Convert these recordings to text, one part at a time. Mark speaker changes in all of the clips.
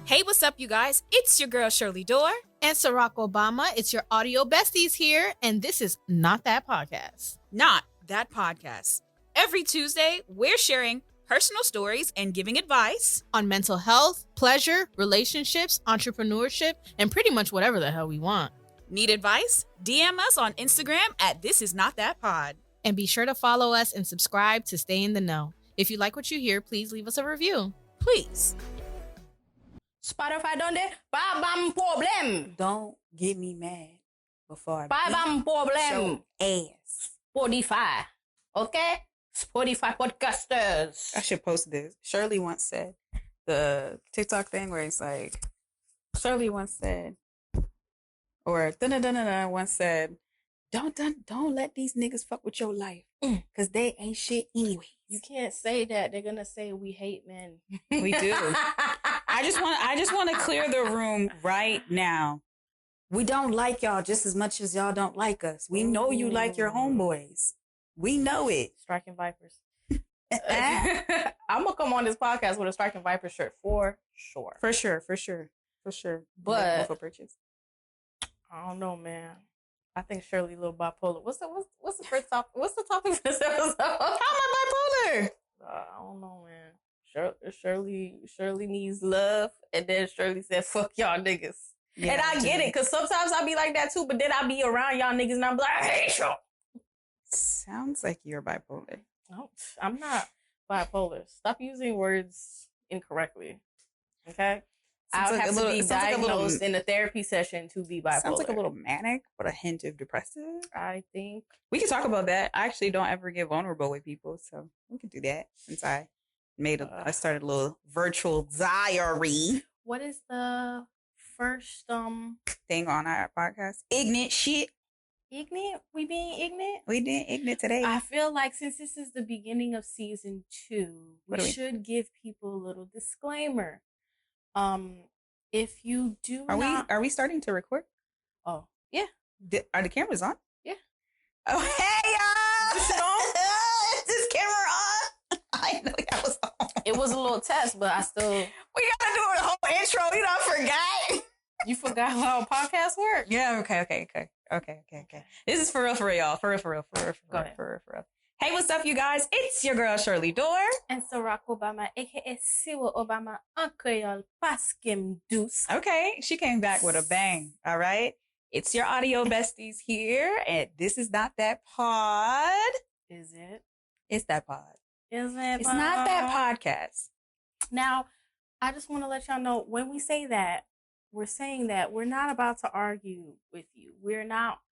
Speaker 1: Hey, what's up, you guys? It's your girl, Shirley Dor
Speaker 2: and Cirocobama. It's your audio besties here, and this is Not That Podcast.
Speaker 1: Not That Podcast. Every Tuesday, we're sharing personal stories and giving advice
Speaker 2: on mental health, pleasure, relationships, entrepreneurship, and pretty much whatever the hell we want.
Speaker 1: Need advice? DM us on Instagram at This Is Not That Pod.
Speaker 2: And be sure to follow us and subscribe to stay in the know. If you like what you hear, please leave us a review.
Speaker 1: Please.
Speaker 3: Spotify donde? Bam problem.
Speaker 4: Don't get me mad before
Speaker 3: I bam problem.
Speaker 4: Ass.
Speaker 3: Spotify. Okay? Spotify podcasters.
Speaker 4: I should post this. Shirley once said the TikTok thing where it's like Shirley once said or once said don't let these niggas fuck with your life because they ain't shit anyway.
Speaker 3: You can't say that. They're gonna say we hate men.
Speaker 4: We do. I just want to clear the room right now. We don't like y'all just as much as y'all don't like us. We know you like your homeboys. We know it.
Speaker 3: Striking Vipers. I'm gonna come on this podcast with a Striking Vipers shirt for sure.
Speaker 4: For sure.
Speaker 3: But
Speaker 4: for purchase.
Speaker 3: I don't know, man. I think Shirley a little bipolar. What's the first topic? What's the topic for this episode?
Speaker 4: How am I bipolar?
Speaker 3: I don't know, man. Shirley needs love, and then Shirley said, "Fuck y'all niggas." Yeah, and I get it, because sometimes I be like that too. But then I be around y'all niggas, and I'm like, I hate y'all.
Speaker 4: Sounds like you're bipolar.
Speaker 3: No, I'm not bipolar. Stop using words incorrectly. Okay. I would have to be diagnosed in a therapy session to be bipolar.
Speaker 4: Sounds like a little manic, but a hint of depressive.
Speaker 3: I think.
Speaker 4: We can talk about that. I actually don't ever get vulnerable with people, so we can do that since I started a little virtual diary.
Speaker 3: What is the first
Speaker 4: thing on our podcast? Ignant Sh.
Speaker 3: Ignant? We being ignorant?
Speaker 4: We did ignorant today.
Speaker 3: I feel like since this is the beginning of season 2, we should give people a little disclaimer. If you do
Speaker 4: are we starting to record?
Speaker 3: Oh, yeah.
Speaker 4: Are the cameras on?
Speaker 3: Yeah.
Speaker 4: Oh, hey, y'all! Is this camera on? I know that was on.
Speaker 3: It was a little test, but I still...
Speaker 4: We gotta do the whole intro. You know, I forgot.
Speaker 3: You forgot how podcasts work?
Speaker 4: Yeah, okay. This is for real, y'all. For real.
Speaker 3: Go ahead.
Speaker 4: For real. Hey, what's up, you guys? It's your girl, Shirley Dor.
Speaker 3: And Cirocobama, a.k.a. Siwa Obama, Uncle Paskim Deuce.
Speaker 4: Okay, she came back with a bang, all right? It's your audio besties here, and this is Not That Pod.
Speaker 3: Is it?
Speaker 4: It's that pod.
Speaker 3: Is it?
Speaker 4: It's Not That Podcast.
Speaker 3: Now, I just want to let y'all know, when we say that, we're saying that we're not about to argue with you.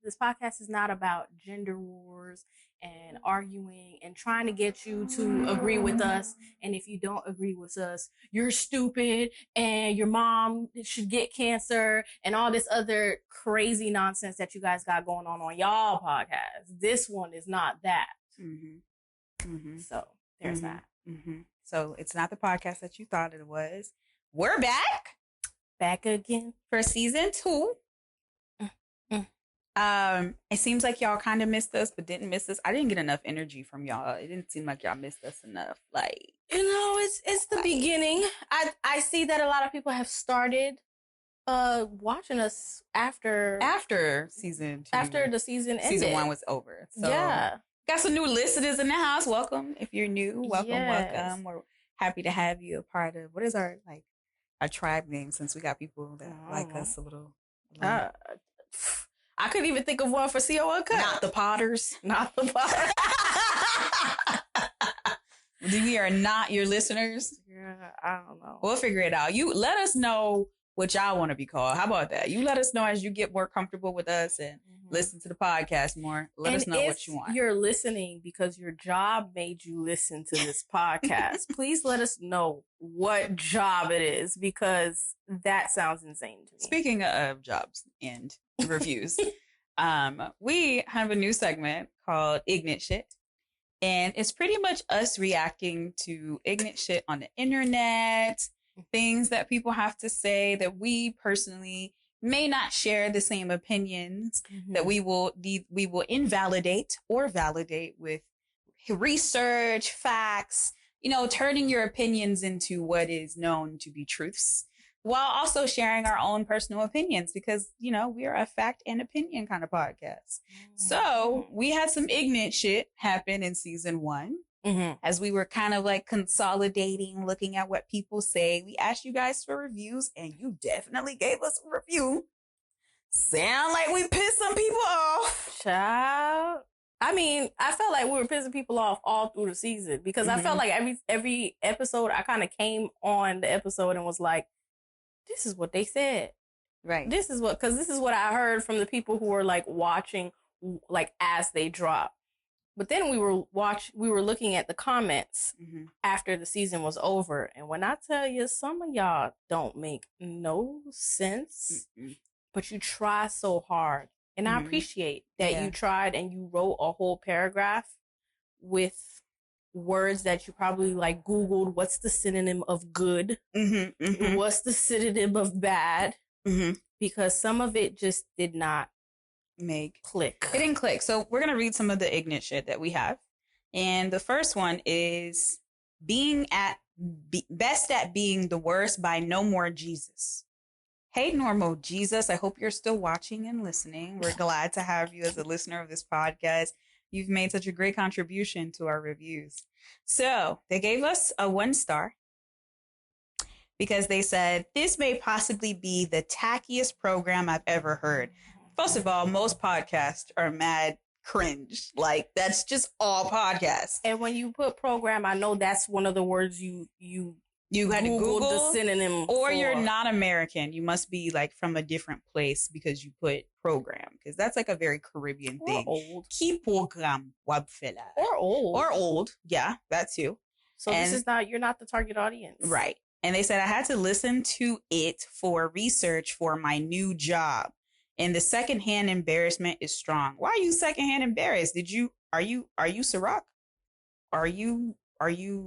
Speaker 3: This podcast is not about gender wars and arguing and trying to get you to agree with us. And if you don't agree with us, you're stupid and your mom should get cancer and all this other crazy nonsense that you guys got going on y'all podcast. This one is not that. So there's that.
Speaker 4: So it's not the podcast that you thought it was. We're back again for season 2. It seems like y'all kind of missed us, but didn't miss us. I didn't get enough energy from y'all. It didn't seem like y'all missed us enough. Like,
Speaker 3: it's the beginning. I see that a lot of people have started watching us after
Speaker 4: season 2.
Speaker 3: After the season ended.
Speaker 4: Season 1 was over. So
Speaker 3: yeah. Got
Speaker 4: some new listeners in the house. Welcome. If you're new, welcome. We're happy to have you a part of what is our tribe name, since we got people that like us a little.
Speaker 3: I couldn't even think of one for CO Uncut.
Speaker 4: Not the Potters. We are not your listeners.
Speaker 3: Yeah, I don't know.
Speaker 4: We'll figure it out. You let us know what y'all want to be called. How about that? You let us know as you get more comfortable with us and listen to the podcast more. Let us know what you want.
Speaker 3: If you're listening because your job made you listen to this podcast, please let us know what job it is, because that sounds insane to me.
Speaker 4: Speaking of jobs and reviews, we have a new segment called Ignant Sh. And it's pretty much us reacting to ignorant shit on the internet, things that people have to say that we personally may not share the same opinions, that we will invalidate or validate with research, facts, turning your opinions into what is known to be truths. while also sharing our own personal opinions because, you know, we are a fact and opinion kind of podcast. So we had some ignorant shit happen in season 1. As we were kind of like consolidating, looking at what people say. We asked you guys for reviews and you definitely gave us a review. Sound like we pissed some people off.
Speaker 3: Child. I mean, I felt like we were pissing people off all through the season because I felt like every episode I kind of came on the episode and was like, this is what they said.
Speaker 4: Right.
Speaker 3: This is what I heard from the people who were like watching like as they drop. But then we were looking at the comments after the season was over. And when I tell you, some of y'all don't make no sense, but you try so hard. And I appreciate that you tried and you wrote a whole paragraph with words that you probably like Googled. What's the synonym of good? What's the synonym of bad? Because some of it just did not click.
Speaker 4: It didn't click. So we're going to read some of the ignorant shit that we have. And the first one is best at being the worst by No More Jesus. Hey, Normal Jesus. I hope you're still watching and listening. We're glad to have you as a listener of this podcast. You've made such a great contribution to our reviews. So they gave us a 1 star because they said, this may possibly be the tackiest program I've ever heard. First of all, most podcasts are mad cringe. Like, that's just all podcasts.
Speaker 3: And when you put program, I know that's one of the words you
Speaker 4: had to Google
Speaker 3: the synonym.
Speaker 4: Or you're not American. You must be like from a different place because you put program. Because that's like a very Caribbean thing.
Speaker 3: Old.
Speaker 4: Key program, wabfella.
Speaker 3: Or old.
Speaker 4: Or old. Yeah, that too.
Speaker 3: So this is you're not the target audience.
Speaker 4: Right. And they said I had to listen to it for research for my new job. And the secondhand embarrassment is strong. Why are you secondhand embarrassed? Are you Ciroc? Are you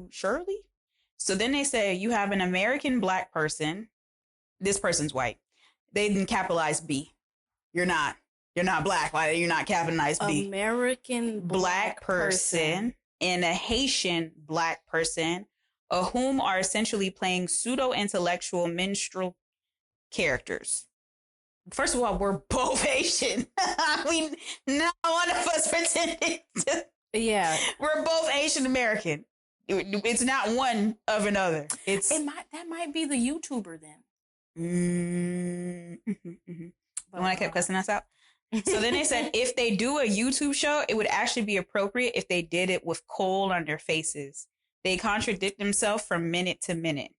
Speaker 4: Shirley? So then they say you have an American Black person. This person's white. They didn't capitalize B. You're not Black. Why are you not capitalized B?
Speaker 3: American Black person
Speaker 4: and a Haitian Black person, whom are essentially playing pseudo-intellectual minstrel characters. First of all, we're both Haitian. Not one of us pretended to.
Speaker 3: Yeah.
Speaker 4: We're both Asian American. It's not one of another.
Speaker 3: That might be the YouTuber then.
Speaker 4: When I kept cussing us out. So then they said if they do a YouTube show, it would actually be appropriate if they did it with coal on their faces. They contradict themselves from minute to minute.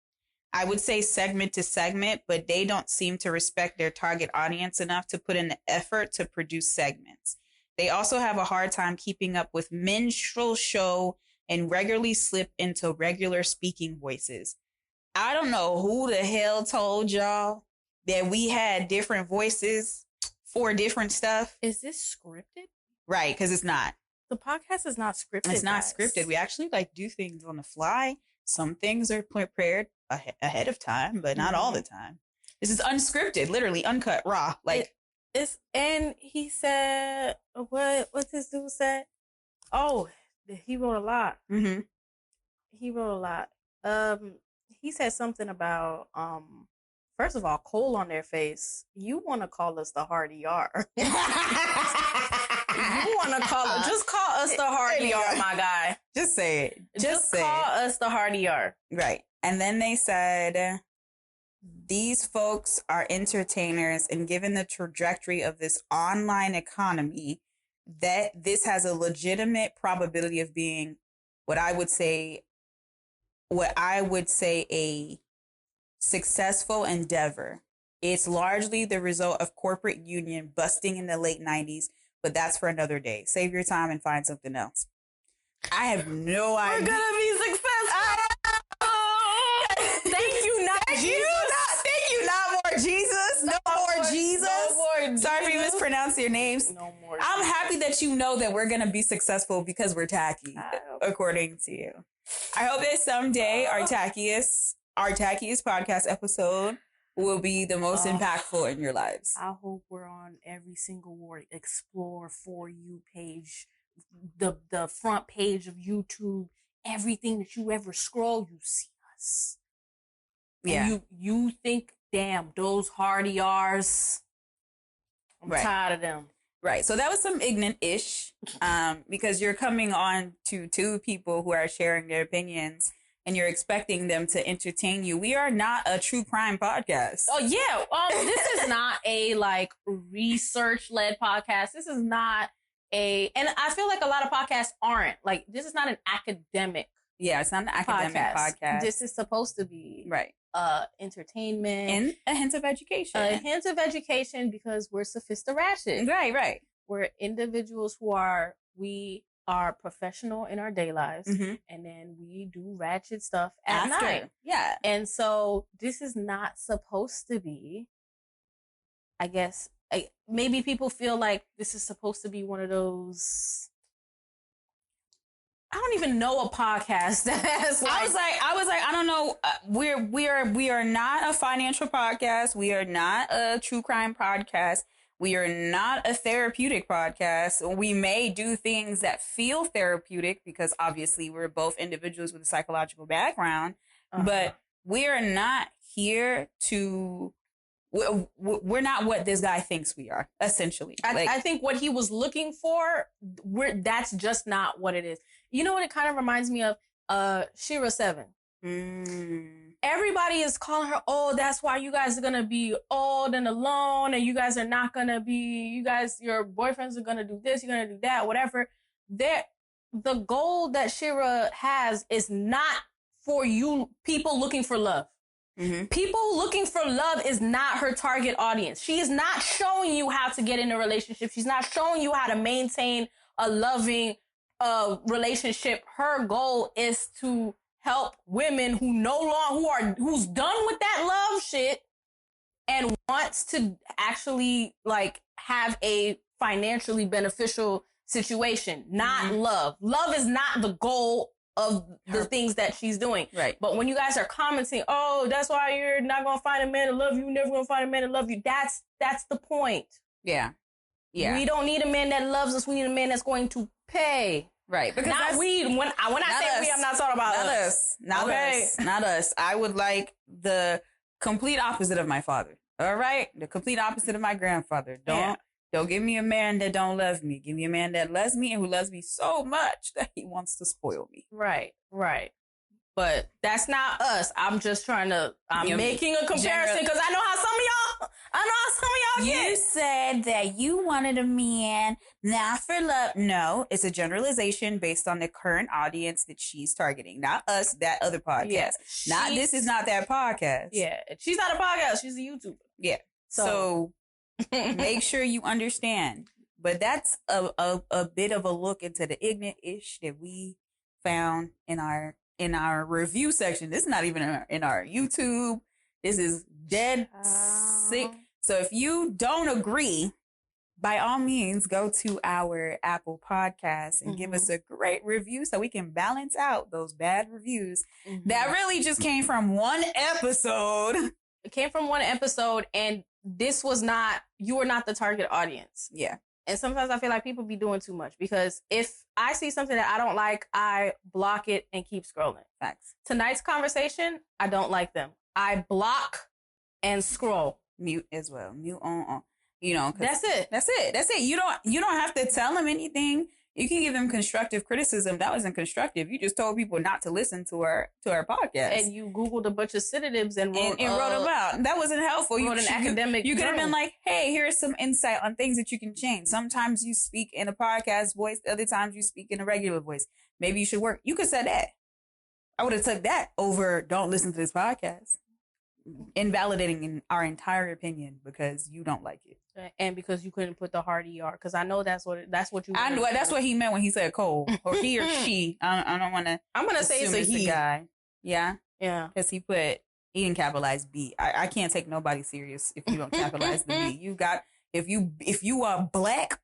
Speaker 4: I would say segment to segment, but they don't seem to respect their target audience enough to put in the effort to produce segments. They also have a hard time keeping up with minstrel show and regularly slip into regular speaking voices. I don't know who the hell told y'all that we had different voices for different stuff.
Speaker 3: Is this scripted?
Speaker 4: Right, because it's not.
Speaker 3: The podcast is not scripted.
Speaker 4: It's not scripted. We actually do things on the fly. Some things are prepared ahead of time, but not all the time. This is unscripted, literally uncut, raw.
Speaker 3: And he said, what's this dude said? Oh, he wrote a lot. He wrote a lot. He said something about, first of all, coal on their face. You want to call us the Hardy R. You want to call us the Hardy R, my guy.
Speaker 4: Just say it. Just say
Speaker 3: call
Speaker 4: it.
Speaker 3: us the Hardy R.
Speaker 4: Right. And then they said, these folks are entertainers, and given the trajectory of this online economy, that this has a legitimate probability of being what I would say a successful endeavor. It's largely the result of corporate union busting in the late 90s, but that's for another day. Save your time and find something else. I have no idea.
Speaker 3: We're gonna be successful. Thank you, not Jesus.
Speaker 4: Thank you, not more Jesus. No more Jesus. Sorry if you mispronounced your names.
Speaker 3: No more.
Speaker 4: I'm happy that you know that we're gonna be successful because we're tacky, according to you. I hope that someday our tackiest podcast episode will be the most impactful in your lives.
Speaker 3: I hope we're on every single Explore For You page, the front page of YouTube, everything that you ever scroll, you see us.
Speaker 4: Yeah.
Speaker 3: And you think damn, those hardy R's. I'm tired of them.
Speaker 4: Right. So that was some Ignant-ish, because you're coming on to two people who are sharing their opinions and you're expecting them to entertain you. We are not a true crime podcast.
Speaker 3: Oh, yeah. This is not a, like, research-led podcast. This is not and I feel like a lot of podcasts aren't. Like, this is not an academic
Speaker 4: Yeah, it's not an academic podcast.
Speaker 3: This is supposed to be
Speaker 4: right.
Speaker 3: Entertainment.
Speaker 4: And a hint of education.
Speaker 3: A hint of education because we're sophisticated.
Speaker 4: Right.
Speaker 3: We're individuals we are professional in our day lives, and then we do ratchet stuff at night.
Speaker 4: Yeah.
Speaker 3: And so this is not supposed to be, I guess, maybe people feel like this is supposed to be one of those, I don't even know a podcast that has like,
Speaker 4: I was like, I don't know. We are not a financial podcast. We are not a true crime podcast. We are not a therapeutic podcast. We may do things that feel therapeutic because obviously we're both individuals with a psychological background, but we are not here to, we're not what this guy thinks we are, essentially.
Speaker 3: I think what he was looking for, that's just not what it is. You know what it kind of reminds me of? Shira 7. Everybody is calling her, oh, that's why you guys are going to be old and alone, and you guys are not going to be, your boyfriends are going to do this, you're going to do that, whatever. The goal that Shira has is not for you people looking for love. People looking for love is not her target audience. She is not showing you how to get in a relationship. She's not showing you how to maintain a loving relationship. Her goal is to help women who's done with that love shit and wants to actually like have a financially beneficial situation, not love. Love is not the goal of the things that she's doing.
Speaker 4: Right.
Speaker 3: But when you guys are commenting, oh, that's why you're not going to find a man to love you, never going to find a man to love you. That's the point.
Speaker 4: Yeah. Yeah.
Speaker 3: We don't need a man that loves us. We need a man that's going to pay.
Speaker 4: Right. Because
Speaker 3: not we. When I say we, I'm not talking about us.
Speaker 4: Not us. I would like the complete opposite of my father. All right. The complete opposite of my grandfather. Don't give me a man that don't love me. Give me a man that loves me and who loves me so much that he wants to spoil me.
Speaker 3: Right. But that's not us. I'm just trying to, I'm making a comparison because I know how some of y'all get.
Speaker 4: You said that you wanted a man not for love. No, it's a generalization based on the current audience that she's targeting. Not us, that other podcast. Yeah, this is not that podcast.
Speaker 3: Yeah. She's not a podcast. She's a YouTuber.
Speaker 4: Yeah. So make sure you understand. But that's a bit of a look into the Ignant-ish that we found in our review section. This is not even in our YouTube. This is dead sick. So if you don't agree, by all means, go to our Apple Podcast and give us a great review so we can balance out those bad reviews that really just came from one episode.
Speaker 3: It came from one episode, and this was not, you were not the target audience.
Speaker 4: Yeah.
Speaker 3: And sometimes I feel like people be doing too much because if I see something that I don't like, I block it and keep scrolling.
Speaker 4: Facts.
Speaker 3: Tonight's conversation, I don't like them. I block and scroll.
Speaker 4: Mute as well. Mute on. You know,
Speaker 3: that's it.
Speaker 4: You don't have to tell them anything. You can give them constructive criticism. That wasn't constructive. You just told people not to listen to our podcast.
Speaker 3: And you Googled a bunch of synonyms and wrote
Speaker 4: them out. That wasn't helpful.
Speaker 3: You wrote an academic
Speaker 4: You could have been like, hey, here's some insight on things that you can change. Sometimes you speak in a podcast voice. Other times you speak in a regular voice. Maybe you should work. You could say that. I would have took that over don't listen to this podcast. Invalidating our entire opinion because you don't like it.
Speaker 3: And because you couldn't put the hard ER, because I know that's what you.
Speaker 4: I know that's what he meant when he said Cole or he or she. I don't want to.
Speaker 3: I'm gonna say it's a he.
Speaker 4: Guy. Yeah,
Speaker 3: because
Speaker 4: he didn't capitalize B. I can't take nobody serious if you don't capitalize the B. You got if you are black,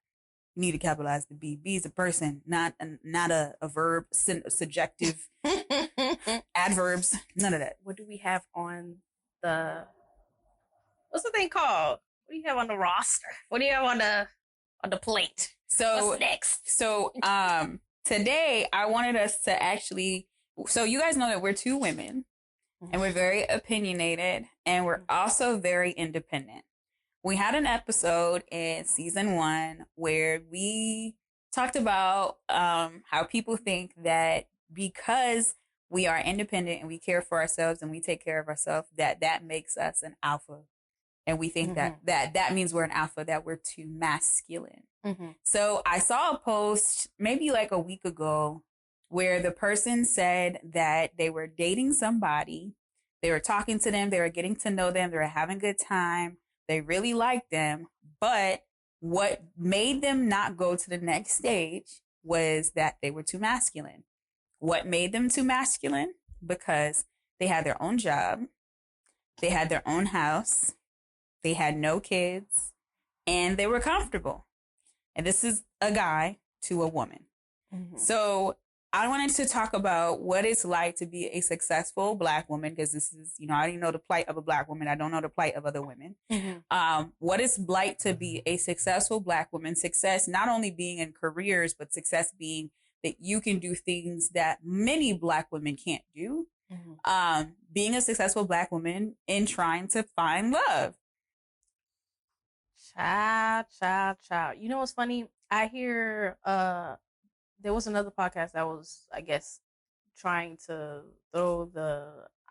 Speaker 4: you need to capitalize the B. B is a person, not a verb, subjective adverbs. None of that.
Speaker 3: What do we have on the? What's the thing called? What do you have on the roster? What do you have on the plate?
Speaker 4: So
Speaker 3: what's next?
Speaker 4: So today I wanted us to actually. So you guys know that we're two women, and we're very opinionated, and we're also very independent. We had an episode in season 1 where we talked about how people think that because we are independent and we care for ourselves and we take care of ourselves, that makes us an alpha. And we think that means we're an alpha, that we're too masculine. So I saw a post maybe like a week ago where the person said that they were dating somebody. They were talking to them. They were getting to know them. They were having a good time. They really liked them. But what made them not go to the next stage was that they were too masculine. What made them too masculine? Because they had their own job. They had their own house. They had no kids. And they were comfortable. And this is a guy to a woman. So I wanted to talk about what it's like to be a successful Black woman, because this is, I don't know the plight of a Black woman. I don't know the plight of other women. What it's like to be a successful Black woman. Success not only being in careers, but success being that you can do things that many Black women can't do. Being a successful Black woman in trying to find love.
Speaker 3: Child. You know what's funny? I hear there was another podcast that was, I guess, trying to throw the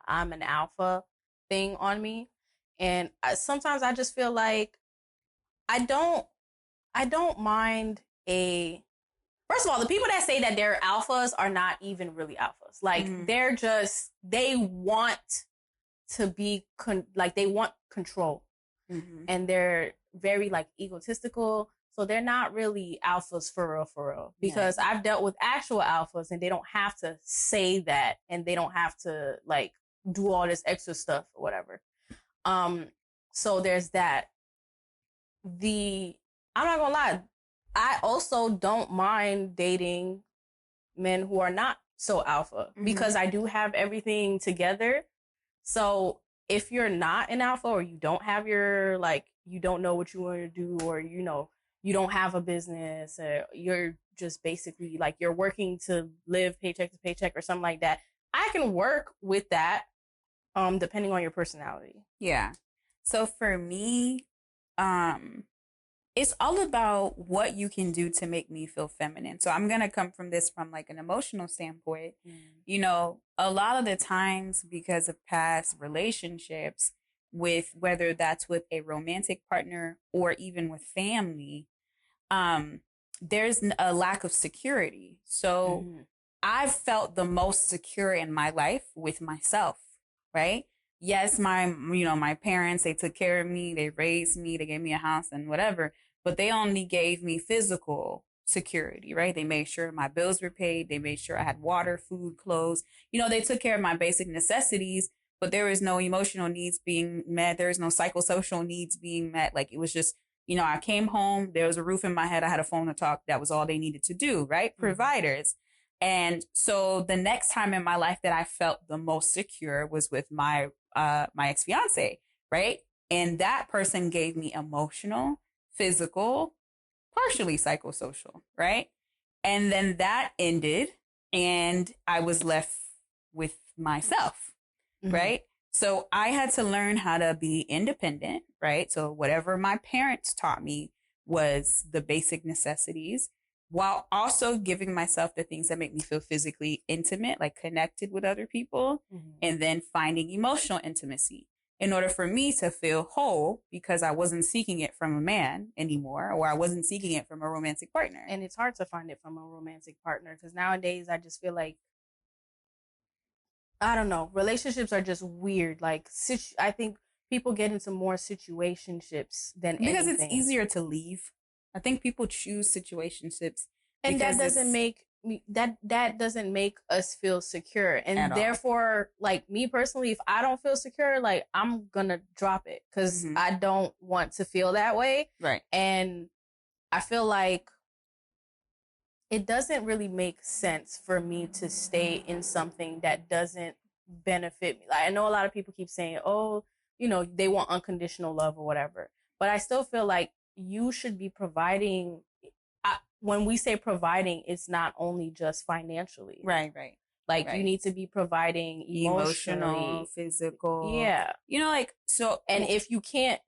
Speaker 3: I'm an alpha thing on me. And sometimes I just feel like I don't mind first of all, the people that say that they're alphas are not even really alphas. Like they want to be they want control. And they're very like egotistical. So they're not really alphas for real. Because I've dealt with actual alphas and they don't have to say that, and they don't have to like do all this extra stuff or whatever. So there's that. I'm not gonna lie, I also don't mind dating men who are not so alpha, because I do have everything together. So if you're not an alpha, or you don't have your, like, you don't know what you want to do, or, you don't have a business, or you're just basically like you're working to live paycheck to paycheck or something like that, I can work with that, depending on your personality.
Speaker 4: Yeah. So for me, it's all about what you can do to make me feel feminine. So I'm going to come from this from like an emotional standpoint. A lot of the times, because of past relationships, with whether that's with a romantic partner or even with family, there's a lack of security. So I've felt the most secure in my life with myself, right? Yes, my parents, they took care of me, they raised me, they gave me a house and whatever, but they only gave me physical security, right? They made sure my bills were paid. They made sure I had water, food, clothes. They took care of my basic necessities, but there was no emotional needs being met. There was no psychosocial needs being met. Like, it was just, I came home, there was a roof in my head, I had a phone to talk. That was all they needed to do, right? Providers. And so the next time in my life that I felt the most secure was with my ex-fiance, right? And that person gave me emotional, physical, partially psychosocial, right? And then that ended and I was left with myself, right? So I had to learn how to be independent, right? So whatever my parents taught me was the basic necessities, while also giving myself the things that make me feel physically intimate, like connected with other people, and then finding emotional intimacy in order for me to feel whole, because I wasn't seeking it from a man anymore, or I wasn't seeking it from a romantic partner.
Speaker 3: And it's hard to find it from a romantic partner, because nowadays I just feel like, I don't know, relationships are just weird. Like, I think people get into more situationships than
Speaker 4: because
Speaker 3: anything.
Speaker 4: It's easier to leave. I think people choose situationships,
Speaker 3: and that doesn't make that doesn't make us feel secure. And therefore, like, me personally, if I don't feel secure, like, I'm gonna drop it, because I don't want to feel that way.
Speaker 4: Right.
Speaker 3: And I feel like it doesn't really make sense for me to stay in something that doesn't benefit me. Like, I know a lot of people keep saying, oh, they want unconditional love or whatever. But I still feel like you should be providing. When we say providing, it's not only just financially.
Speaker 4: Right.
Speaker 3: Like,
Speaker 4: Right.
Speaker 3: you need to be providing emotionally,
Speaker 4: physical.
Speaker 3: Yeah.
Speaker 4: You know, like, so.
Speaker 3: And if you can't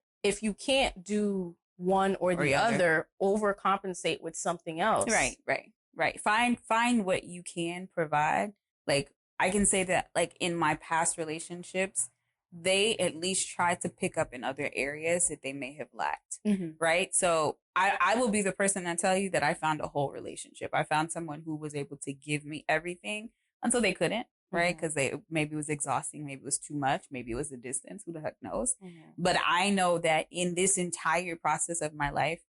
Speaker 3: do one or the other, overcompensate with something else.
Speaker 4: Right. Find what you can provide. Like, I can say that, like, in my past relationships, they at least try to pick up in other areas that they may have lacked. Right. So I will be the person that tell you that I found a whole relationship. I found someone who was able to give me everything until they couldn't. Right. Because maybe it was exhausting. Maybe it was too much. Maybe it was the distance. Who the heck knows? But I know that in this entire process of my life,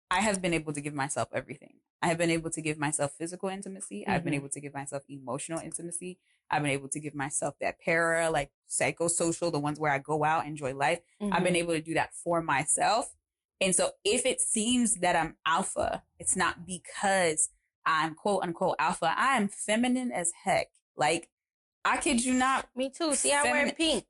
Speaker 4: I have been able to give myself everything. I have been able to give myself physical intimacy. I've been able to give myself emotional intimacy. I've been able to give myself that like psychosocial, the ones where I go out, enjoy life. I've been able to do that for myself. And so if it seems that I'm alpha, it's not because I'm quote unquote alpha. I am feminine as heck. Like, I kid you not.
Speaker 3: Me too. See, I wear pink.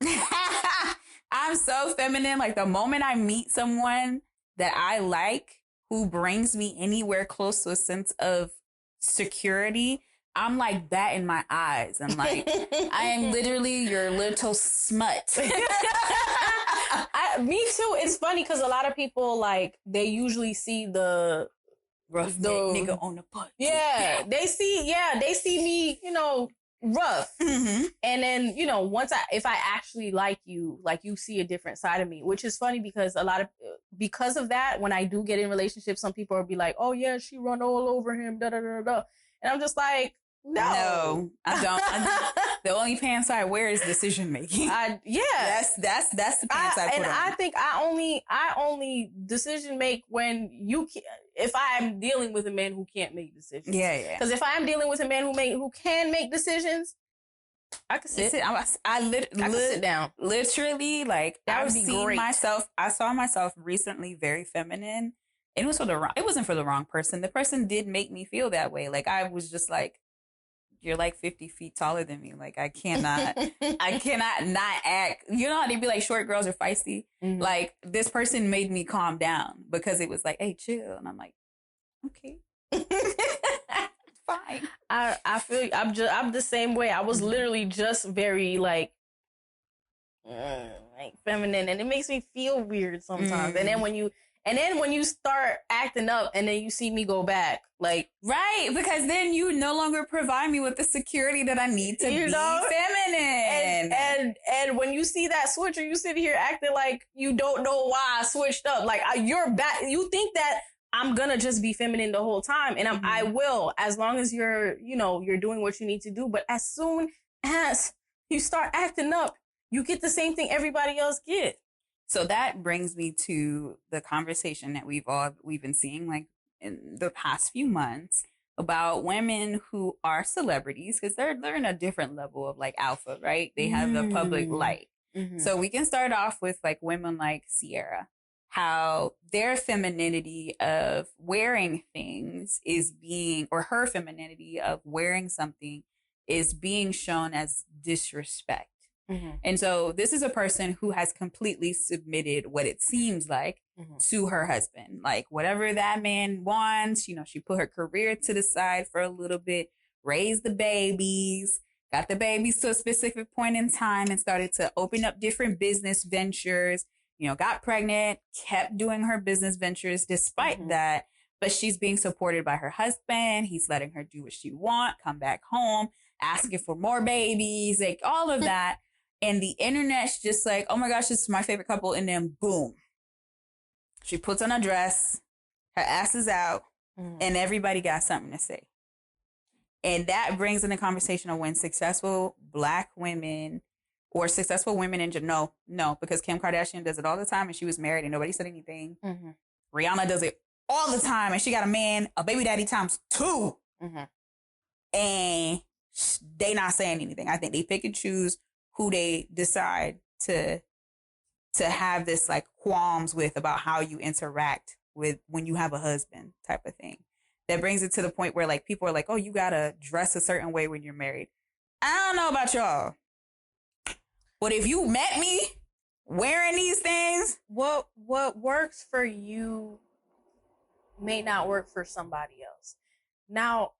Speaker 4: I'm so feminine. Like, the moment I meet someone that I like, who brings me anywhere close to a sense of security, I'm like that in my eyes. I'm like, I am literally your little smut.
Speaker 3: Me too. It's funny because a lot of people, like, they usually see the
Speaker 4: rough nigga on the butt.
Speaker 3: Yeah, they see me, you know, rough. And then, you know, if I actually like you see a different side of me, which is funny because because of that, when I do get in relationships, some people will be like, oh yeah, she run all over him, da da da da. And I'm just like, no,
Speaker 4: I don't. The only pants I wear is decision making.
Speaker 3: That's
Speaker 4: the pants I put on.
Speaker 3: I think I only decision make when if I'm dealing with a man who can't make decisions.
Speaker 4: Yeah.
Speaker 3: Because if I'm dealing with a man who can make decisions, I could sit.
Speaker 4: I could sit down. Literally, like,
Speaker 3: that would be great.
Speaker 4: I saw myself recently very feminine. It wasn't for the wrong person. The person did make me feel that way. Like, I was just like, you're like 50 feet taller than me. Like, I cannot not act. You know how they be like, short girls are feisty? Like, this person made me calm down because it was like, hey, chill. And I'm like, okay. Fine.
Speaker 3: I feel you. I'm the same way. I was literally just very like feminine, and it makes me feel weird sometimes. And then when you start acting up and then you see me go back, like,
Speaker 4: right, because then you no longer provide me with the security that I need to be feminine.
Speaker 3: And when you see that switch, or you sit here acting like you don't know why I switched up, like, you're back. You think that I'm gonna just be feminine the whole time, and I will, as long as you're doing what you need to do. But as soon as you start acting up, you get the same thing everybody else get.
Speaker 4: So that brings me to the conversation that we've been seeing, like, in the past few months, about women who are celebrities, because they're in a different level of, like, alpha, right? They have the public light. So we can start off with, like, women like Sierra, how their femininity of wearing things or her femininity of wearing something is being shown as disrespect. And so this is a person who has completely submitted what it seems like to her husband. Like, whatever that man wants, she put her career to the side for a little bit, raised the babies, got the babies to a specific point in time, and started to open up different business ventures, got pregnant, kept doing her business ventures despite that. But she's being supported by her husband. He's letting her do what she wants, come back home, asking for more babies, like all of that. And the internet's just like, oh my gosh, this is my favorite couple. And then boom, she puts on a dress, her ass is out, and everybody got something to say. And that brings in the conversation of when successful Black women or successful women in general, no, because Kim Kardashian does it all the time and she was married and nobody said anything. Rihanna does it all the time and she got a man, a baby daddy times 2. And they not saying anything. I think they pick and choose who they decide to have this, like, qualms with about how you interact with when you have a husband type of thing. That brings it to the point where, like, people are like, oh, you gotta dress a certain way when you're married. I don't know about y'all, but if you met me wearing these things,
Speaker 3: what works for you may not work for somebody else. Now,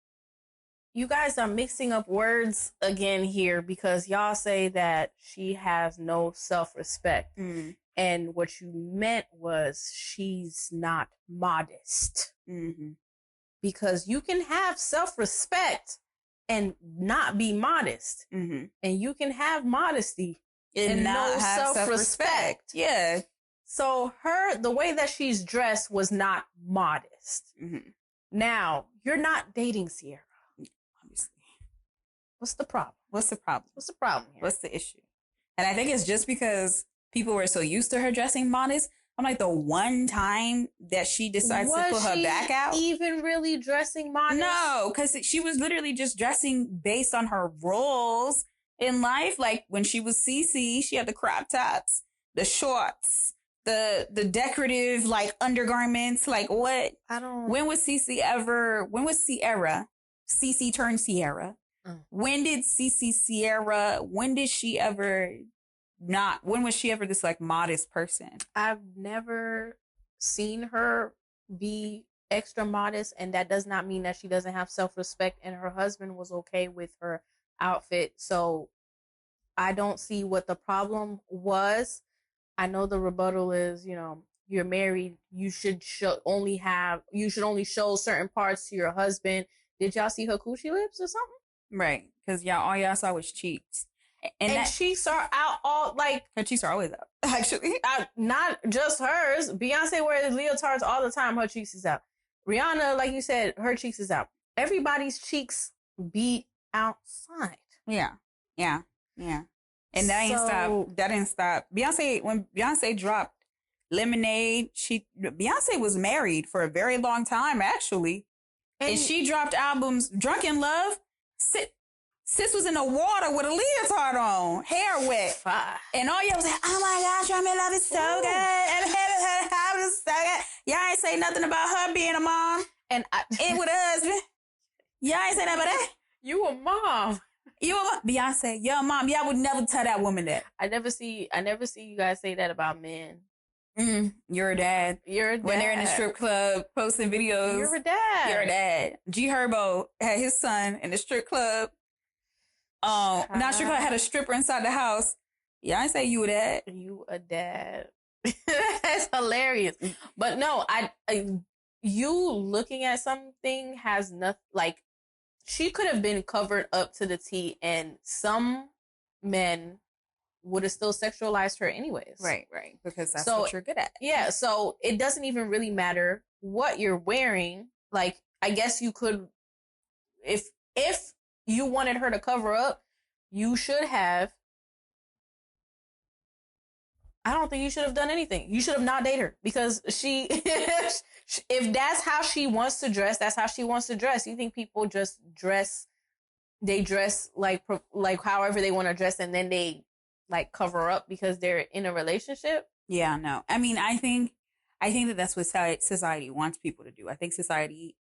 Speaker 3: you guys are mixing up words again here because y'all say that she has no self-respect. And what you meant was she's not modest. Because you can have self-respect and not be modest. And you can have modesty and
Speaker 4: not
Speaker 3: no
Speaker 4: have
Speaker 3: self-respect.
Speaker 4: Yeah.
Speaker 3: So the way that she's dressed was not modest. Now, you're not dating Sierra.
Speaker 4: Obviously.
Speaker 3: What's the problem?
Speaker 4: What's the problem?
Speaker 3: What's the problem here?
Speaker 4: What's the issue? And I think it's just because people were so used to her dressing modest. I'm like, the one time that she decides to put her back out.
Speaker 3: Even really dressing modest?
Speaker 4: No, because she was literally just dressing based on her roles in life. Like when she was Cece, she had the crop tops, the shorts, the decorative like undergarments. Like what? When was Sierra? Cece turned Sierra. When did Cece Sierra? When did she ever not? When was she ever this like modest person?
Speaker 3: I've never seen her be extra modest, and that does not mean that she doesn't have self-respect, and her husband was okay with her outfit. So I don't see what the problem was. I know the rebuttal is, you're married, you should only show certain parts to your husband. Did y'all see her coochie lips or something?
Speaker 4: Right, because all y'all saw was cheeks.
Speaker 3: And that cheeks are out all like
Speaker 4: her cheeks are always out. Actually,
Speaker 3: not just hers. Beyonce wears leotards all the time. Her cheeks is out. Rihanna, like you said, her cheeks is out. Everybody's cheeks be outside.
Speaker 4: Yeah. And that ain't stop. That didn't stop. Beyonce, when Beyonce dropped Lemonade, Beyonce was married for a very long time, actually, and she dropped albums. Drunk in Love, Sis was in the water with a leotard on, hair wet. And all y'all was like, oh my gosh, Drunk in Love is so good. And her house is so good. Y'all ain't say nothing about her being a mom and with a husband. Y'all ain't say nothing about that.
Speaker 3: You a mom.
Speaker 4: Beyonce, your mom. Y'all would never tell that woman that.
Speaker 3: I never see you guys say that about men.
Speaker 4: You're a dad.
Speaker 3: You're a dad.
Speaker 4: When they're in the strip club posting videos.
Speaker 3: You're a dad.
Speaker 4: You're a dad. G Herbo had his son in the strip club. Not strip club, had a stripper inside the house. Yeah, I say you a dad.
Speaker 3: You a dad. That's hilarious. But no, you looking at something has nothing, like, she could have been covered up to the T, and some men would have still sexualized her anyways.
Speaker 4: Right. Because that's what you're good at.
Speaker 3: Yeah, so it doesn't even really matter what you're wearing. Like, I guess you could, if you wanted her to cover up, you should have. I don't think you should have done anything. You should have not dated her, because if that's how she wants to dress, that's how she wants to dress. You think people just dress? They dress like however they want to dress, and then they like cover up because they're in a relationship?
Speaker 4: Yeah, no. I mean, I think that that's what society wants people to do. I think society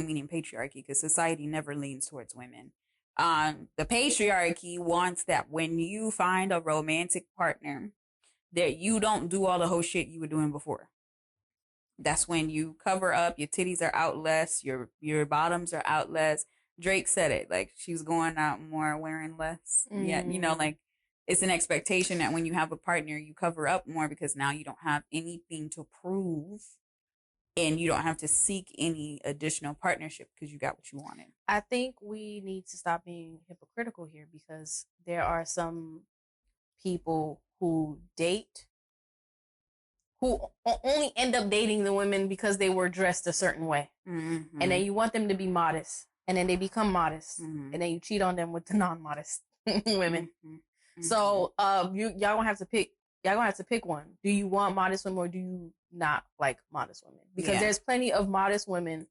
Speaker 4: meaning patriarchy, because society never leans towards women. The patriarchy wants that when you find a romantic partner, that you don't do all the whole shit you were doing before. That's when you cover up, your titties are out less, your bottoms are out less. Drake said it, like, she's going out more wearing less. Yeah, like, it's an expectation that when you have a partner, you cover up more, because now you don't have anything to prove, and you don't have to seek any additional partnership because you got what you wanted.
Speaker 3: I think we need to stop being hypocritical here, because there are some people who only end up dating the women because they were dressed a certain way. And then you want them to be modest, and then they become modest, and then you cheat on them with the non-modest women. So y'all gonna have to pick one. Do you want modest women, or do you not like modest women? Because there's plenty of modest women,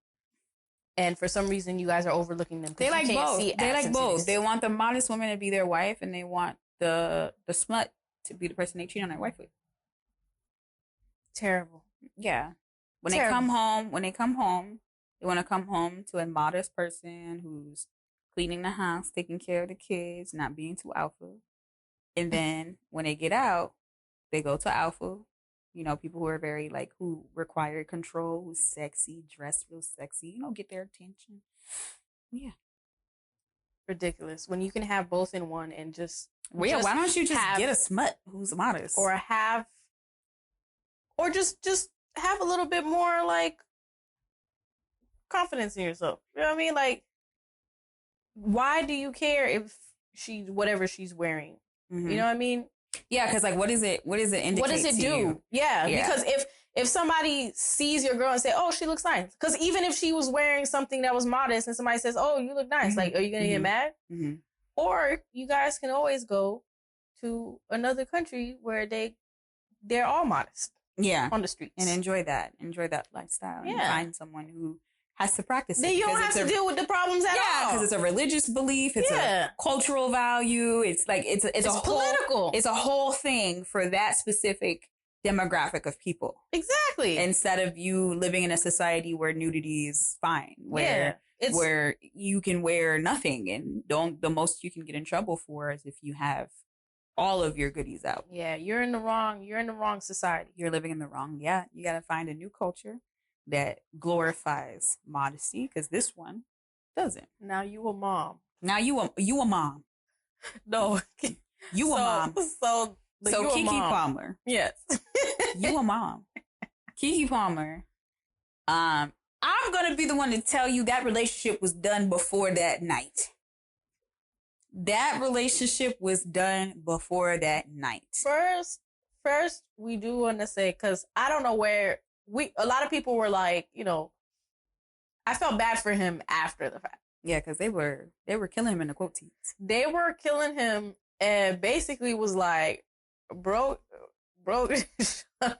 Speaker 3: and for some reason you guys are overlooking them.
Speaker 4: They like both. They want the modest woman to be their wife, and they want the smut to be the person they cheat on their wife with.
Speaker 3: Terrible.
Speaker 4: Yeah. When they come home, they want to come home to a modest person who's cleaning the house, taking care of the kids, not being too alpha. And then when they get out, they go to alpha. People who are very, like, who require control, who's sexy, dressed real sexy, get their attention. Yeah.
Speaker 3: Ridiculous. When you can have both in one and just
Speaker 4: Well, yeah, why don't you just get a smut who's modest?
Speaker 3: Or just have a little bit more like confidence in yourself. You know what I mean? Like, why do you care if whatever she's wearing?
Speaker 4: Mm-hmm.
Speaker 3: You know what I mean?
Speaker 4: Yeah, because like, what does it indicate?
Speaker 3: What does it do?
Speaker 4: You?
Speaker 3: Yeah, because if somebody sees your girl and say, "Oh, she looks nice," because even if she was wearing something that was modest and somebody says, "Oh, you look nice,"
Speaker 4: mm-hmm.
Speaker 3: like, are you gonna get mad?
Speaker 4: Mm-hmm.
Speaker 3: Or you guys can always go to another country where they're all modest.
Speaker 4: Yeah,
Speaker 3: on the streets
Speaker 4: and enjoy that lifestyle.
Speaker 3: Yeah,
Speaker 4: and find someone who has to practice it.
Speaker 3: Then you don't have to deal with the problems at all.
Speaker 4: Yeah, because it's a religious belief. It's a cultural value. It's like it's a
Speaker 3: political.
Speaker 4: It's a whole thing for that specific demographic of people.
Speaker 3: Exactly.
Speaker 4: Instead of you living in a society where nudity is fine, where you can wear nothing, and the most you can get in trouble for is if you have all of your goodies out.
Speaker 3: Yeah, you're in the wrong society.
Speaker 4: You're living in the wrong. Yeah, you got to find a new culture that glorifies modesty, because this one doesn't.
Speaker 3: Now you a mom.
Speaker 4: Now you a mom.
Speaker 3: No,
Speaker 4: you a mom.
Speaker 3: So
Speaker 4: Keke Palmer.
Speaker 3: Yes,
Speaker 4: you a mom. Keke Palmer. I'm gonna be the one to tell you that relationship was done before that night. That relationship was done before that night.
Speaker 3: First, we do want to say, because I don't know where a lot of people were like, you know, I felt bad for him after the fact.
Speaker 4: Yeah, because they were killing him in the quote teens.
Speaker 3: They were killing him and basically was like, bro.
Speaker 4: Yeah,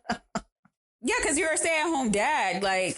Speaker 4: because you're a stay-at-home dad. Like,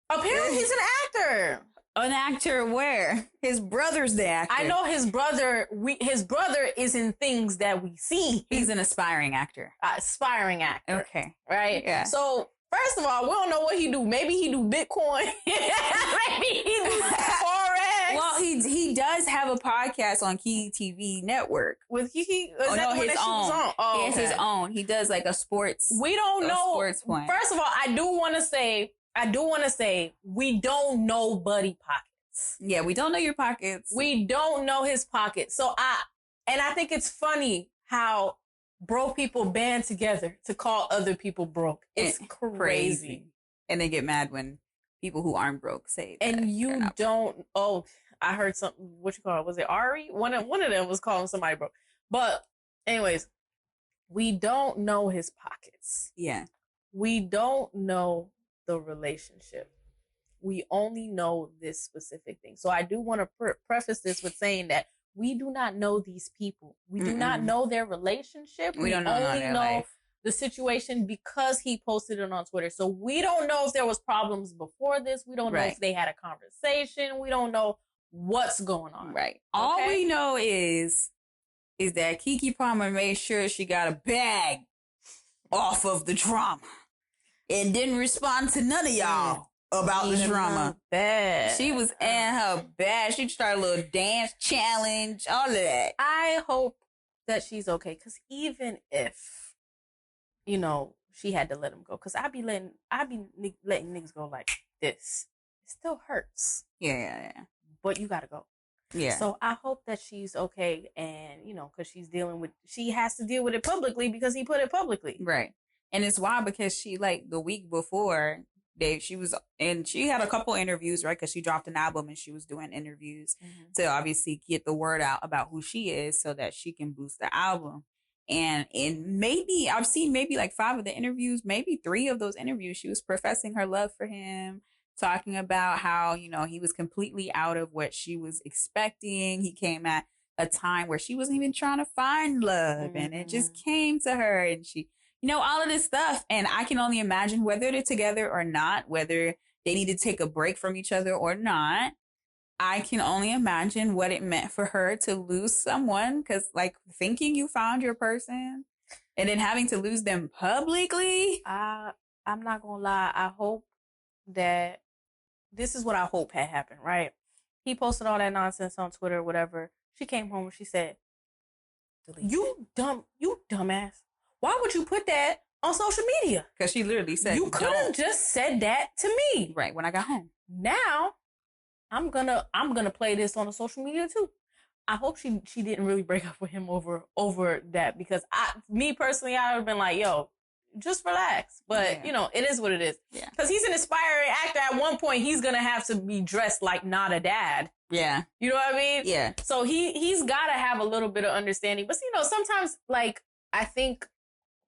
Speaker 3: apparently he's an actor.
Speaker 4: An actor where? His brother's the actor.
Speaker 3: I know his brother. His brother is in things that we see.
Speaker 4: He's an aspiring actor.
Speaker 3: Aspiring actor.
Speaker 4: Okay.
Speaker 3: Right?
Speaker 4: Yeah.
Speaker 3: So, first of all, we don't know what he do. Maybe he do Bitcoin. Maybe he do Forex.
Speaker 4: Well, he does have a podcast on Key TV Network.
Speaker 3: With Kiki?
Speaker 4: His own.
Speaker 3: Oh,
Speaker 4: he has his own. He does like a sports.
Speaker 3: We don't know.
Speaker 4: Sports one.
Speaker 3: First of all, I do want to say we don't know Buddy pockets.
Speaker 4: Yeah, we don't know your pockets.
Speaker 3: We don't know his pockets. So I think it's funny how broke people band together to call other people broke. It's crazy.
Speaker 4: And they get mad when people who aren't broke say that.
Speaker 3: And you don't. Oh, I heard something. What you call it? Was it Ari? One of them was calling somebody broke. But anyways, we don't know his pockets.
Speaker 4: Yeah.
Speaker 3: We don't know the relationship. We only know this specific thing. So I do want to preface this with saying that we do not know these people. We do not know their relationship.
Speaker 4: We don't only know life.
Speaker 3: The situation because he posted it on Twitter. So we don't know if there was problems before this. We don't know if they had a conversation. We don't know what's going on.
Speaker 4: Right. Okay? All we know is that Keke Palmer made sure she got a bag off of the drama and didn't respond to none of y'all about the drama. She was in her bag. She started a little dance challenge, all of that.
Speaker 3: I hope that she's okay, because even if, you know, she had to let him go, because I be letting niggas go like this. It still hurts.
Speaker 4: Yeah.
Speaker 3: But you gotta go.
Speaker 4: Yeah.
Speaker 3: So I hope that she's okay, and you know, because she has to deal with it publicly because he put it publicly.
Speaker 4: Right. And it's wild because she, like, the week before, she had a couple interviews, right? Because she dropped an album and she was doing interviews to obviously get the word out about who she is so that she can boost the album. And maybe I've seen maybe like 5 of the interviews, maybe 3 of those interviews, she was professing her love for him, talking about how, you know, he was completely out of what she was expecting. He came at a time where she wasn't even trying to find love, and it just came to her, and she, you know, all of this stuff. And I can only imagine whether they're together or not, whether they need to take a break from each other or not. I can only imagine what it meant for her to lose someone, because like thinking you found your person and then having to lose them publicly.
Speaker 3: I'm not going to lie. I hope that this is what I hope had happened, right? He posted all that nonsense on Twitter or whatever. She came home and she said, you dumbass. Why would you put that on social media?
Speaker 4: Because she literally said,
Speaker 3: you could have just said that to me.
Speaker 4: Right, when I got home.
Speaker 3: Now, I'm gonna play this on the social media too. I hope she didn't really break up with him over that, because me personally, I would have been like, yo, just relax. But you know, it is what it is.
Speaker 4: Yeah.
Speaker 3: Because he's an aspiring actor. At one point, he's gonna have to be dressed like not a dad.
Speaker 4: Yeah.
Speaker 3: You know what I mean?
Speaker 4: Yeah.
Speaker 3: So he's gotta have a little bit of understanding. But you know, sometimes like I think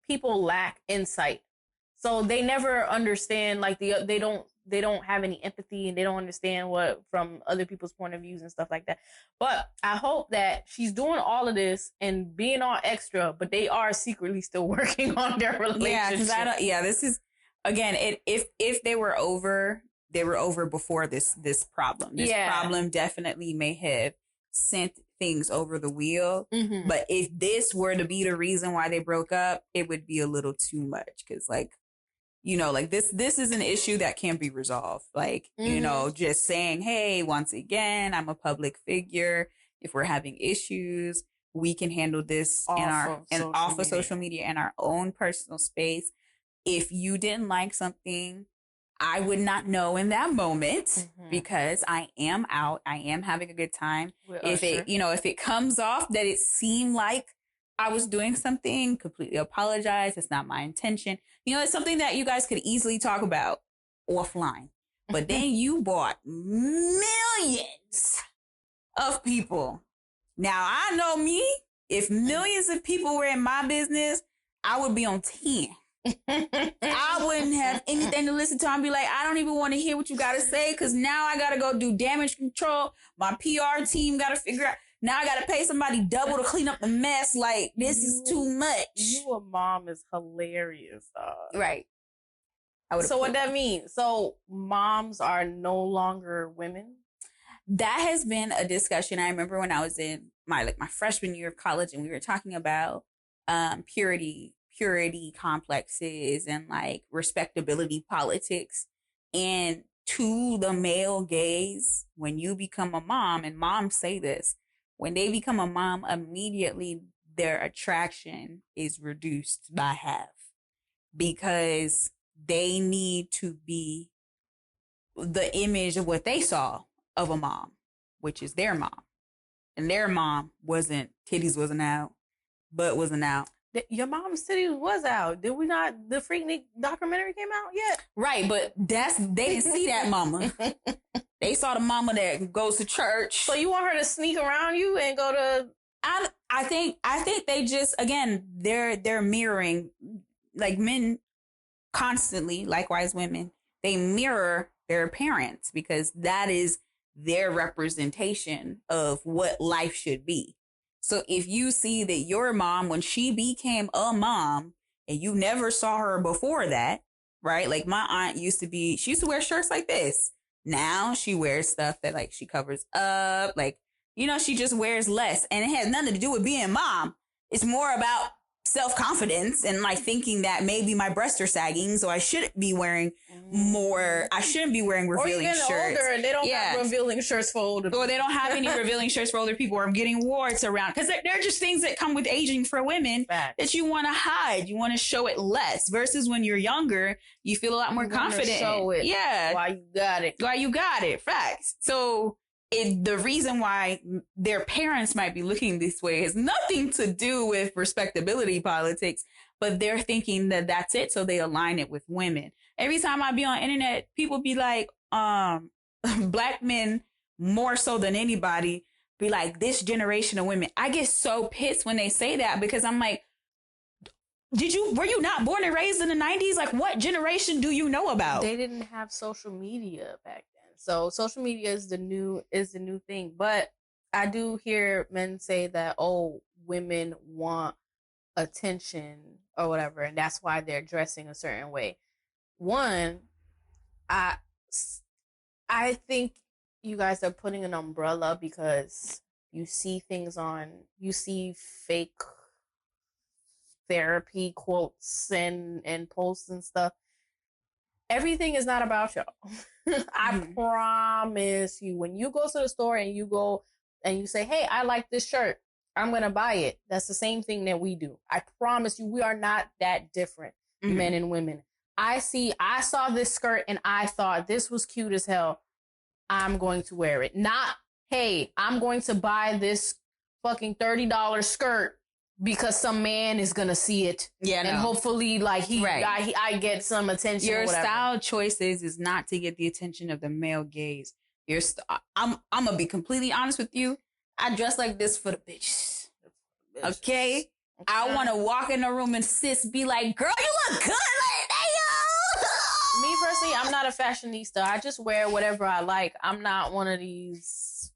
Speaker 3: people lack insight. So they never understand, like they don't have any empathy, and they don't understand what from other people's point of views and stuff like that. But I hope that she's doing all of this and being all extra, but they are secretly still working on their relationship.
Speaker 4: Yeah, this is again, if they were over before this problem. This problem definitely may have sent things over the wheel.
Speaker 3: Mm-hmm.
Speaker 4: But if this were to be the reason why they broke up, it would be a little too much, because like, you know, like this is an issue that can be resolved. Like, you know, just saying, hey, once again, I'm a public figure. If we're having issues, we can handle this off of social media in our own personal space. If you didn't like something, I would not know in that moment, because I am out. I am having a good time. If it comes off that it seemed like I was doing something, completely apologize. It's not my intention. You know, it's something that you guys could easily talk about offline. But then you bought millions of people. Now, I know me, if millions of people were in my business, I would be on 10. I wouldn't have anything to listen to. I'd be like, I don't even want to hear what you got to say, because now I got to go do damage control. My PR team got to figure out. Now I got to pay somebody double to clean up the mess. Like, this is too much.
Speaker 3: You a mom is hilarious.
Speaker 4: Right.
Speaker 3: So what that means? So moms are no longer women?
Speaker 4: That has been a discussion. I remember when I was in my freshman year of college, and we were talking about purity complexes and like respectability politics. And to the male gaze, when you become a mom, and moms say this, when they become a mom, immediately their attraction is reduced by half, because they need to be the image of what they saw of a mom, which is their mom. And their mom titties wasn't out, butt wasn't out.
Speaker 3: Your mom's titties was out. Did we not? The Freaknik documentary came out yet?
Speaker 4: Right, but they didn't see that mama. They saw the mama that goes to church.
Speaker 3: So you want her to sneak around you and go to?
Speaker 4: I think they just, again, they're mirroring, like men constantly, likewise women, they mirror their parents, because that is their representation of what life should be. So if you see that your mom, when she became a mom, and you never saw her before that, right? Like my aunt she used to wear shirts like this. Now she wears stuff that like she covers up, like, you know, she just wears less, and it has nothing to do with being mom. It's more about self-confidence and like thinking that maybe my breasts are sagging, so I shouldn't be wearing more. I shouldn't be wearing revealing shirts.
Speaker 3: Older and they don't have revealing shirts for older people.
Speaker 4: Or they don't have any revealing shirts for older people, or I'm getting warts around, because they're just things that come with aging for women that you want to hide. You want to show it less, versus when you're younger, you feel a lot more confident.
Speaker 3: Show it.
Speaker 4: Yeah.
Speaker 3: Why you got it.
Speaker 4: Facts. So the reason why their parents might be looking this way has nothing to do with respectability politics, but they're thinking that that's it. So they align it with women. Every time I be on internet, people be like, black men more so than anybody be like, this generation of women. I get so pissed when they say that, because I'm like, were you not born and raised in the 90s? Like, what generation do you know about?
Speaker 3: They didn't have social media back then. So social media is the new thing. But I do hear men say that, oh, women want attention or whatever, and that's why they're dressing a certain way. One, I think you guys are putting an umbrella, because you see fake therapy quotes and posts and stuff. Everything is not about y'all. I promise you, when you go to the store and you go and you say, hey, I like this shirt, I'm going to buy it. That's the same thing that we do. I promise you, we are not that different, men and women. I saw this skirt and I thought this was cute as hell. I'm going to wear it. Not, hey, I'm going to buy this fucking $30 skirt because some man is gonna see it.
Speaker 4: Yeah,
Speaker 3: and hopefully, like I get some attention.
Speaker 4: Your
Speaker 3: or whatever.
Speaker 4: style choices is not to get the attention of the male gaze. I'm gonna be completely honest with you. I dress like this for the bitches. Okay? I want to walk in the room and sis be like, "Girl, you look good like that, yo."
Speaker 3: Me personally, I'm not a fashionista. I just wear whatever I like. I'm not one of these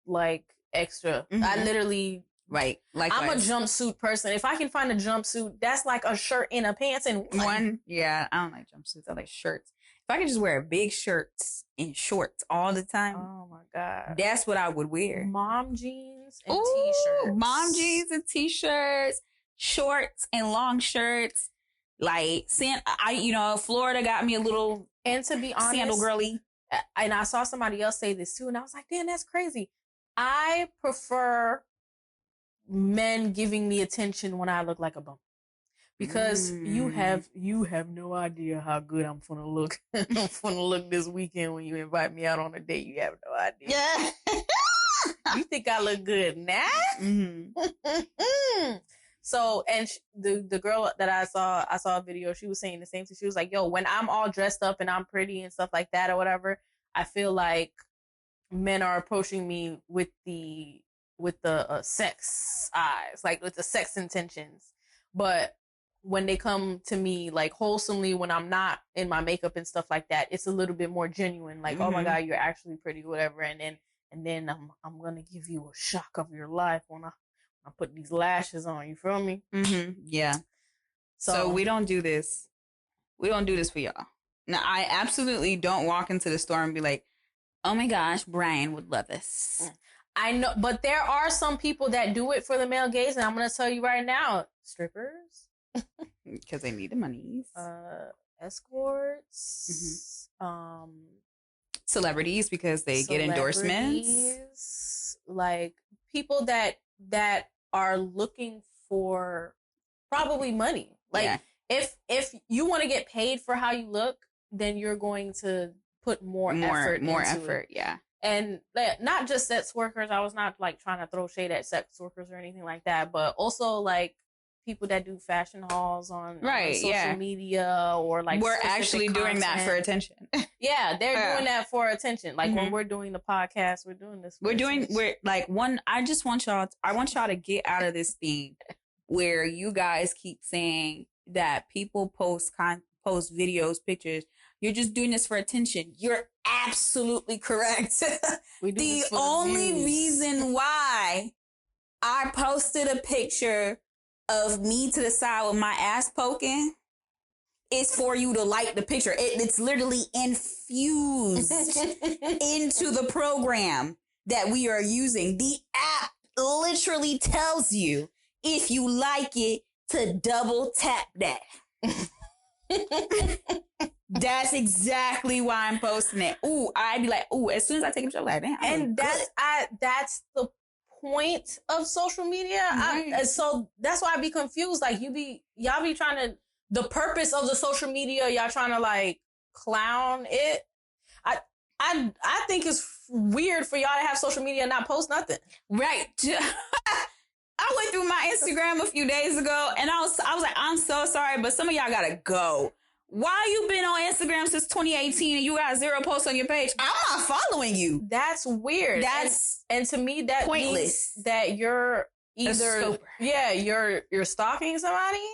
Speaker 3: like extra. I literally.
Speaker 4: Right. Likewise.
Speaker 3: I'm a jumpsuit person. If I can find a jumpsuit, that's like a shirt and a pants and
Speaker 4: one. Yeah, I don't like jumpsuits. I like shirts. If I could just wear big shirts and shorts all the time,
Speaker 3: oh my God,
Speaker 4: that's what I would wear.
Speaker 3: Mom jeans and t-shirts.
Speaker 4: Mom jeans and t-shirts, shorts and long shirts. Like, Florida got me a little,
Speaker 3: and to be honest,
Speaker 4: sandal girly.
Speaker 3: And I saw somebody else say this too, and I was like, damn, that's crazy. I prefer men giving me attention when I look like a bum, because you have no idea how good I'm gonna look. I'm gonna look this weekend when you invite me out on a date. You have no idea.
Speaker 4: Yeah.
Speaker 3: You think I look good now? So, and the girl that I saw a video. She was saying the same thing. She was like, "Yo, when I'm all dressed up and I'm pretty and stuff like that or whatever, I feel like men are approaching me with the sex eyes, like with the sex intentions. But when they come to me like wholesomely, when I'm not in my makeup and stuff like that, it's a little bit more genuine. Like, oh my God, you're actually pretty, whatever. And then I'm gonna give you a shock of your life when I put these lashes on. You feel me?
Speaker 4: Yeah. So we don't do this. We don't do this for y'all. Now, I absolutely don't walk into the store and be like, oh my gosh, Brian would love this.
Speaker 3: I know, but there are some people that do it for the male gaze, and I'm going to tell you right now, strippers.
Speaker 4: Because they need the monies.
Speaker 3: Escorts.
Speaker 4: Celebrities, because they get endorsements.
Speaker 3: Like, people that are looking for probably money. Like, if you want to get paid for how you look, then you're going to put more effort into it.
Speaker 4: Yeah.
Speaker 3: And not just sex workers. I was not like trying to throw shade at sex workers or anything like that, but also like people that do fashion hauls on social media, or like
Speaker 4: we're actually doing that for attention.
Speaker 3: Yeah, they're doing that for attention. Like when we're doing the podcast, we're doing this. I want y'all to get out of this thing where you guys keep saying that people post videos, pictures. You're just doing this for attention. You're absolutely correct. The only reason why I posted a picture of me to the side with my ass poking is for you to like the picture. It's literally infused into the program that we are using. The app literally tells you, if you like it, to double tap that. That's exactly why I'm posting it. Ooh, I'd be like, ooh, as soon as I take a picture, I'm like, damn. And that's the point of social media.
Speaker 4: Right.
Speaker 3: So that's why I be confused. Like y'all be trying to, the purpose of the social media, y'all trying to like clown it. I think it's weird for y'all to have social media and not post nothing.
Speaker 4: Right. I went through my Instagram a few days ago and I was like, I'm so sorry, but some of y'all gotta go. Why you been on Instagram since 2018 and you got 0 posts on your page? I'm not following you.
Speaker 3: That's weird. And to me, that
Speaker 4: pointless.
Speaker 3: Means that you're either you're stalking somebody,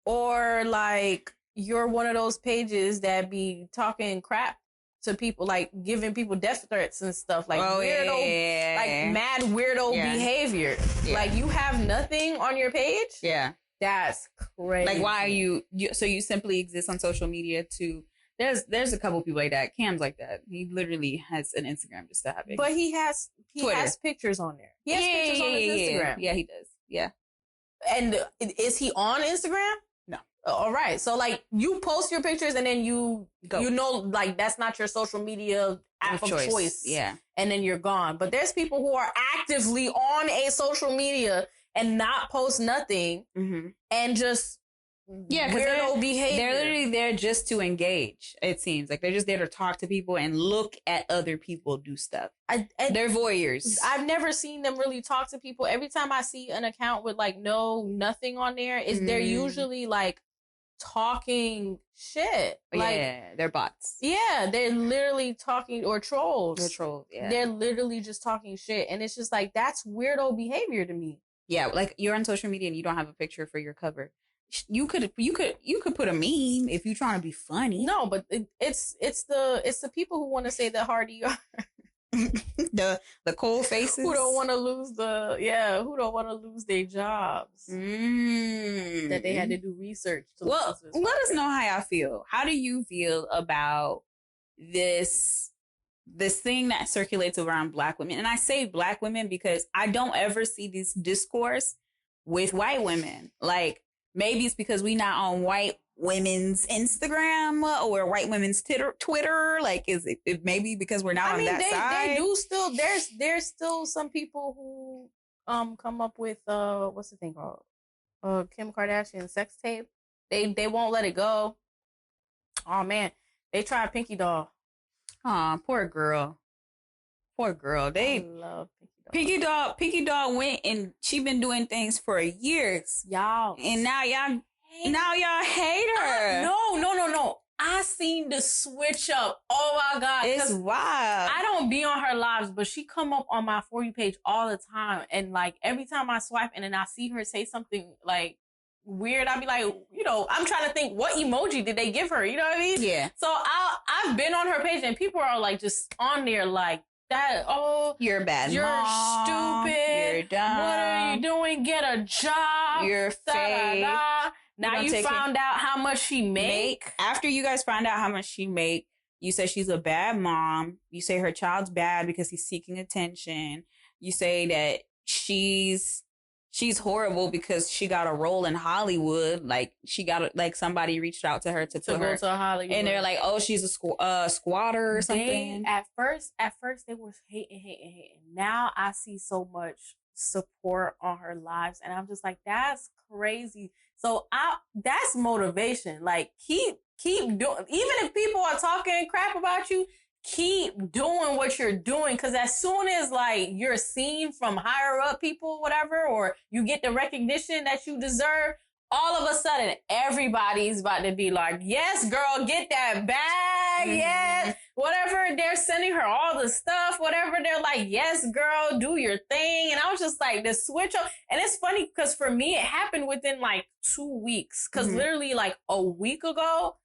Speaker 3: or like you're one of those pages that be talking crap to people, like giving people death threats and stuff, like weirdo, like mad weirdo behavior. Yeah. Like you have nothing on your page.
Speaker 4: Yeah.
Speaker 3: That's crazy.
Speaker 4: Like, why are you so you simply exist on social media to, there's a couple people like that. Cam's like that. He literally has an Instagram just to have it.
Speaker 3: But he has pictures on there. He has pictures on his Instagram.
Speaker 4: Yeah, he does. Yeah.
Speaker 3: And is he on Instagram?
Speaker 4: No.
Speaker 3: All right. So like you post your pictures and then you like that's not your social media app of choice.
Speaker 4: Yeah.
Speaker 3: And then you're gone. But there's people who are actively on a social media and not post nothing and just
Speaker 4: Yeah, because
Speaker 3: weirdo behavior.
Speaker 4: they're literally there just to engage. It seems like they're just there to talk to people and look at other people do stuff. They're voyeurs.
Speaker 3: I've never seen them really talk to people. Every time I see an account with like nothing on there, is they're usually like talking shit. Like,
Speaker 4: yeah, they're bots.
Speaker 3: Yeah, they're literally talking, or trolls.
Speaker 4: They're trolls. Yeah,
Speaker 3: they're literally just talking shit, and it's just like, that's weirdo behavior to me.
Speaker 4: Yeah, like you're on social media and you don't have a picture for your cover. You could put a meme if you're trying to be funny.
Speaker 3: No, but it's the people who want to say that hard ER.
Speaker 4: the cold faces
Speaker 3: who don't want to lose their jobs that they had to do research to
Speaker 4: let us know how y'all feel. How do you feel about this thing that circulates around Black women? And I say Black women because I don't ever see this discourse with white women. Like, maybe it's because we not on white women's Instagram or white women's Twitter. Like, is it maybe because we're not on that side?
Speaker 3: They do still. There's still some people who come up with what's the thing called Kim Kardashian sex tape. They won't let it go. Oh man, they tried Pinky Doll.
Speaker 4: Aw, poor girl. Poor girl.
Speaker 3: I love Pinky Doll.
Speaker 4: Pinky Doll went and she been doing things for years.
Speaker 3: Y'all.
Speaker 4: And now y'all hate her.
Speaker 3: No. I seen the switch up. Oh my God.
Speaker 4: It's wild.
Speaker 3: I don't be on her lives, but she come up on my For You page all the time. And like every time I swipe and then I see her say something like weird, I'll be like, I'm trying to think, what emoji did they give her? You know what I mean?
Speaker 4: Yeah.
Speaker 3: So I've been on her page and people are like just on there like, that,
Speaker 4: you're a bad
Speaker 3: you're
Speaker 4: mom,
Speaker 3: stupid,
Speaker 4: you're dumb,
Speaker 3: what are you doing, get a job,
Speaker 4: you're fake.
Speaker 3: Now you found out how much she make.
Speaker 4: After you guys find out how much she make, you say she's a bad mom, you say her child's bad because he's seeking attention, you say that she's horrible because she got a role in Hollywood. Like, she got like somebody reached out to her to put her
Speaker 3: to Hollywood,
Speaker 4: and they're like, oh, she's a squatter or something.
Speaker 3: At first they were hating. Now I see so much support on her lives, and I'm just like, that's crazy. So that's motivation. Like, keep doing. Even if people are talking crap about you, keep doing what you're doing, because as soon as like you're seen from higher up people, whatever, or you get the recognition that you deserve, all of a sudden everybody's about to be like, yes, girl, get that bag, yes, whatever. They're sending her all the stuff, whatever. They're like, yes, girl, do your thing. And I was just like, the switch up. And it's funny because for me, it happened within like 2 weeks, because literally like a week ago,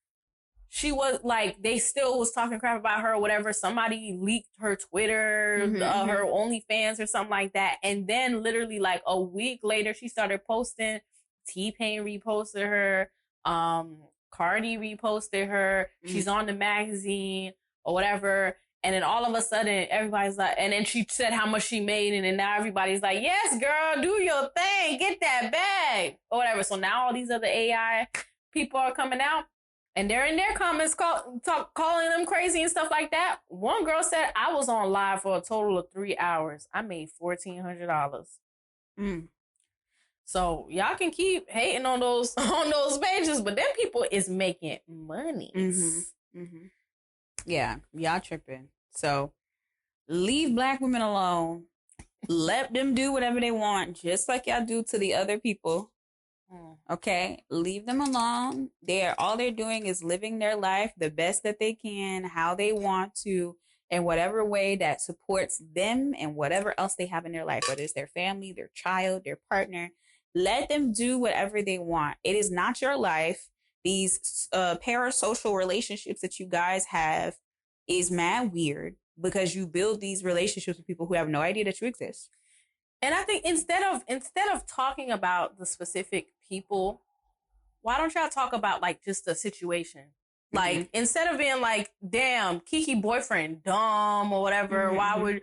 Speaker 3: she was like, they still was talking crap about her or whatever. Somebody leaked her Twitter, her OnlyFans or something like that. And then literally like a week later, she started posting. T-Pain reposted her. Cardi reposted her. She's on the magazine or whatever. And then all of a sudden, everybody's like, and then she said how much she made. And then now everybody's like, yes, girl, do your thing. Get that bag or whatever. So now all these other AI people are coming out. And they're in their comments calling them crazy and stuff like that. One girl said, I was on live for a total of 3 hours. I made $1,400. So y'all can keep hating on those pages, but them people is making money.
Speaker 4: Yeah, y'all tripping. So leave Black women alone. Let them do whatever they want, just like y'all do to the other people. Okay, leave them alone. All they're doing is living their life the best that they can, how they want to, in whatever way that supports them and whatever else they have in their life, whether it's their family, their child, their partner. Let them do whatever they want. It is not your life. These parasocial relationships that you guys have is mad weird because you build these relationships with people who have no idea that you exist.
Speaker 3: And I think instead of talking about the specific people, why don't y'all talk about like just the situation? Like, instead of being like, damn, Kiki boyfriend dumb or whatever, why would,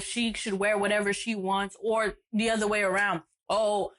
Speaker 3: she should wear whatever she wants, or the other way around. Oh,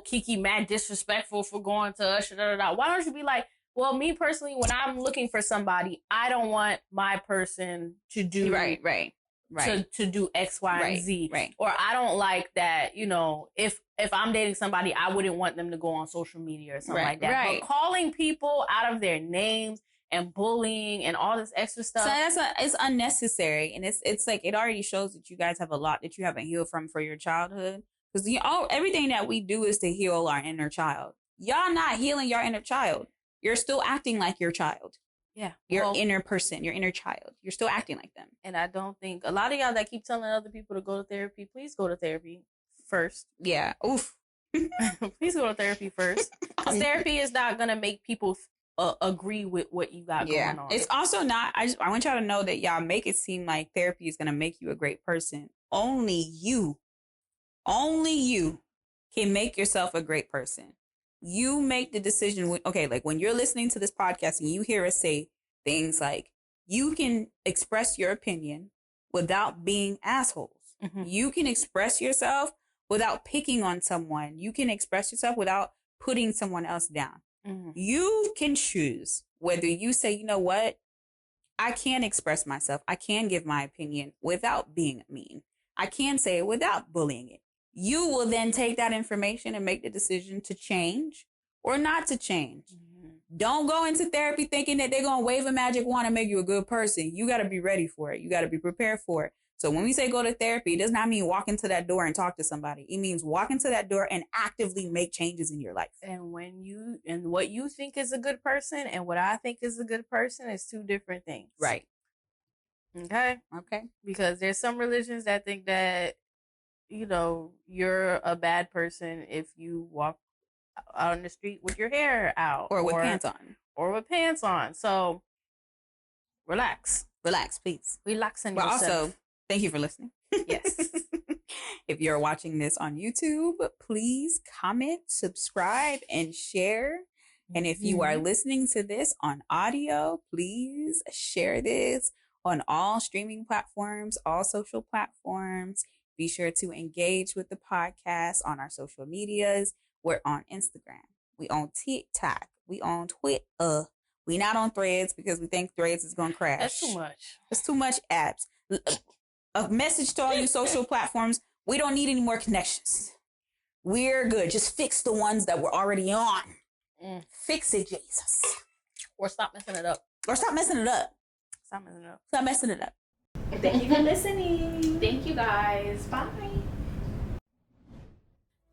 Speaker 3: Kiki mad disrespectful for going to us. Why don't you be like, well, me personally, when I'm looking for somebody, I don't want my person to do
Speaker 4: right.
Speaker 3: to do X, Y, and Z.
Speaker 4: Right.
Speaker 3: Or I don't like that, you know, if I'm dating somebody, I wouldn't want them to go on social media or something like that.
Speaker 4: Right.
Speaker 3: But calling people out of their names and bullying and all this extra stuff.
Speaker 4: So it's unnecessary. And it's like, it already shows that you guys have a lot that you haven't healed from for your childhood. Because everything that we do is to heal our inner child. Y'all not healing your inner child. You're still acting like your child.
Speaker 3: Yeah.
Speaker 4: Your inner person, your inner child. You're still acting like them.
Speaker 3: And I don't think a lot of y'all that keep telling other people to go to therapy, please go to therapy first.
Speaker 4: Yeah. Oof.
Speaker 3: Please go to therapy first. Because therapy is not going to make people agree with what you got going on.
Speaker 4: It's also not, I want y'all to know that y'all make it seem like therapy is going to make you a great person. Only you can make yourself a great person. You make the decision. Like when you're listening to this podcast and you hear us say things like, you can express your opinion without being assholes. Mm-hmm. You can express yourself without picking on someone. You can express yourself without putting someone else down. Mm-hmm. You can choose whether you say, you know what? I can express myself. I can give my opinion without being mean. I can say it without bullying it. You will then take that information and make the decision to change or not to change. Mm-hmm. Don't go into therapy thinking that they're going to wave a magic wand and make you a good person. You got to be ready for it. You got to be prepared for it. So when we say go to therapy, it does not mean walk into that door and talk to somebody. It means walk into that door and actively make changes in your life.
Speaker 3: And what you think is a good person and what I think is a good person is two different things.
Speaker 4: Right.
Speaker 3: Okay. Because there's some religions that think that, you know, you're a bad person if you walk out on the street with your hair out.
Speaker 4: Or with pants on.
Speaker 3: So relax.
Speaker 4: Relax, please.
Speaker 3: Relaxing
Speaker 4: yourself.
Speaker 3: But also,
Speaker 4: thank you for listening.
Speaker 3: Yes.
Speaker 4: If you're watching this on YouTube, please comment, subscribe, and share. And if you are listening to this on audio, please share this on all streaming platforms, all social platforms. Be sure to engage with the podcast on our social medias. We're on Instagram. We on TikTok. We on Twitter. We not on Threads because we think Threads is going to crash.
Speaker 3: That's too much.
Speaker 4: It's too much apps. A message to all you social platforms. We don't need any more connections. We're good. Just fix the ones that we're already on. Fix it, Jesus.
Speaker 3: Or stop messing it up.
Speaker 4: Stop messing it up.
Speaker 3: Thank you for listening. Thank you guys. Bye.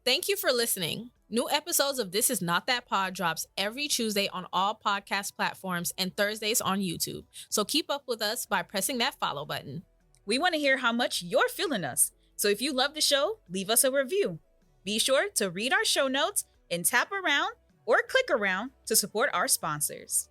Speaker 2: Thank you for listening. New episodes of This Is Not That Pod drops every Tuesday on all podcast platforms and Thursdays on YouTube. So keep up with us by pressing that follow button.
Speaker 1: We want to hear how much you're feeling us. So if you love the show, leave us a review. Be sure to read our show notes and tap around or click around to support our sponsors.